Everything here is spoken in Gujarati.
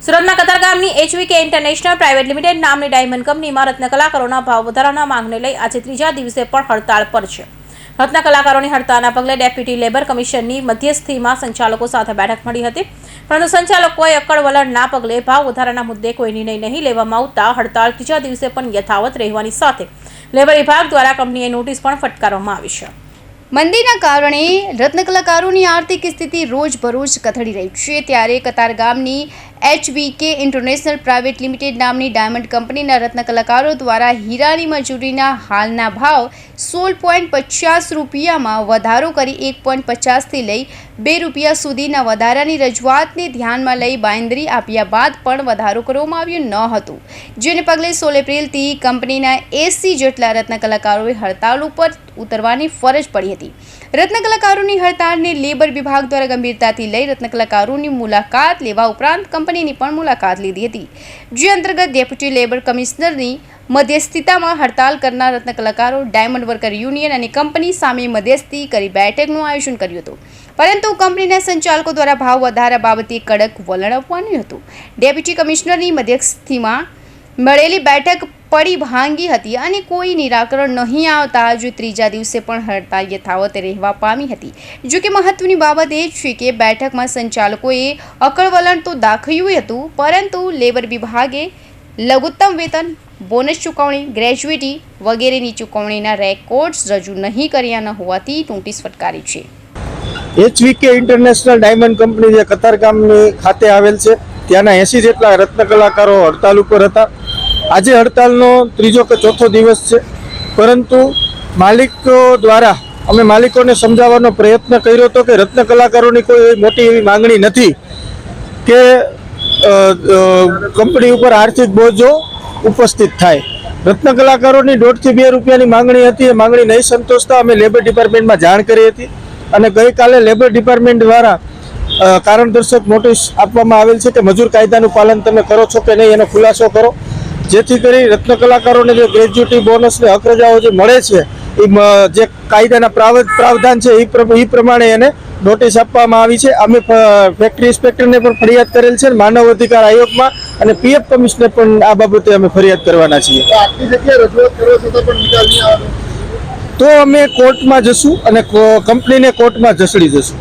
સુરતના કતારગામની HVK ઇન્ટરનેશનલ પ્રાઇવેટ લિમિટેડ નામની ડાયમંડ કંપનીમાં રત્ન કલાકારોના ભાવ વધારાના માંગને લઈ આજે ત્રીજા દિવસે પણ હડતાળ પર છે. રત્ન કલાકારોની હડતાળના પગલે ડેપ્યુટી લેબર કમિશનની મધ્યસ્થીમાં સંચાલકો સાથે બેઠક મળી હતી, પરંતુ સંચાલકોએ અક્કડ વલણના પગલે ભાવ વધારાના મુદ્દે કોઈ નિર્ણય નહીં લેવામાં આવતા હડતાળ ત્રીજા દિવસે પણ યથાવત રહેવાની સાથે લેબર વિભાગ દ્વારા કંપનીએ નોટિસ પણ ફટકારવામાં આવી છે. મંદીના કારણે રત્ન કલાકારોની આર્થિક સ્થિતિ રોજબરોજ કથળી રહી છે, ત્યારે કતારગામની HVK ઇન્ટરનેશનલ પ્રાઇવેટ લિમિટેડ નામની ડાયમંડ કંપનીના રત્ન કલાકારો દ્વારા હીરાની મજૂરીના હાલના ભાવ 16.50 રૂપિયામાં વધારો કરી 1.50થી લઈ 2 રૂપિયા સુધીના વધારાની રજૂઆતને ધ્યાનમાં લઈ બાંયધરી આપ્યા બાદ પણ વધારો કરવામાં આવ્યો ન હતો, જેને પગલે 16 એપ્રિલથી કંપનીના 80 જેટલા રત્ન કલાકારોએ હડતાળ ઉપર ઉતરવાની ફરજ પડી હતી. રત્ન કલાકારોની હડતાળને લેબર વિભાગ દ્વારા ગંભીરતાથી લઈ રત્ન કલાકારોની મુલાકાત લેવા ઉપરાંત કંપનીની પણ મુલાકાત લીધી હતી, જે અંતર્ગત ડેપ્યુટી લેબર કમિશનરની મધ્યસ્થિતામાં હડતાળ કરનાર રત્ન કલાકારો, ડાયમંડ વર્કર યુનિયન અને કંપની સામે મધ્યસ્થી કરી બેઠકનું આયોજન કર્યું હતું, પરંતુ કંપનીના સંચાલકો દ્વારા ભાવ વધારા બાબતે કડક વલણ આપવાનું હતું. ડેપ્યુટી કમિશનરની મધ્યસ્થીમાં મળેલી બેઠક પડી ભાંગી હતી અને કોઈ નિરાકરણ નહીં આવતા આજે ત્રીજા દિવસે પણ હડતાળ યથાવત રહેવા પામી હતી. જો કે મહત્વની બાબત એ છે કે બેઠકમાં સંચાલકોએ અકળ વલણ તો દાખવ્યું હતું, પરંતુ લેબર વિભાગે લઘુત્તમ વેતન, બોનસ ચૂકવણી, ગ્રેજ્યુટી વગેરેની ચૂકવણીના રેકોર્ડ્સ રજૂ નહીં કર્યા હોવાથી નોટિસ ફટકારી છે. HVK ઇન્ટરનેશનલ ડાયમંડ કંપની જે કતારગામની ખાતે આવેલ છે, ત્યાંના 80 જેટલા રત્ન કલાકારો હડતાલ ઉપર હતા. આજે હડતાલનો ત્રીજો કે ચોથો દિવસ છે, પરંતુ માલિકો દ્વારા અમે માલિકોને સમજાવવાનો પ્રયત્ન કર્યો હતો કે રત્ન કલાકારોની કોઈ મોટી એવી માંગણી નથી કે કંપની ઉપર આર્થિક બોજો ઉપસ્થિત થાય. રત્ન કલાકારોની 1.5 થી 2 રૂપિયાની માંગણી હતી. એ માંગણી નહીં સંતોષતા અમે લેબર ડિપાર્ટમેન્ટમાં જાણ કરી હતી અને ગઈકાલે લેબર ડિપાર્ટમેન્ટ દ્વારા કારણદર્શક નોટિસ આપવામાં આવેલ છે કે મજૂર કાયદાનું પાલન તમે કરો છો કે નહીં એનો ખુલાસો કરો, જેથી કરી રત્ન કલાકારોને જે ગ્રેજ્યુટી, બોનસ ને હક રજાઓ જે મળે છે એ જે કાયદાના પ્રાવધાન છે એ પ્રમાણે એને નોટિસ આપવામાં આવી છે. અમે ફેક્ટરી ઇન્સ્પેક્ટરને પણ ફરિયાદ કરેલ છે, માનવ અધિકાર આયોગમાં અને PF કમિશનર પણ આ બાબતે અમે ફરિયાદ કરવાના છીએ. તો અમે કોર્ટમાં જશું અને કંપનીને કોર્ટમાં જસડી જશું.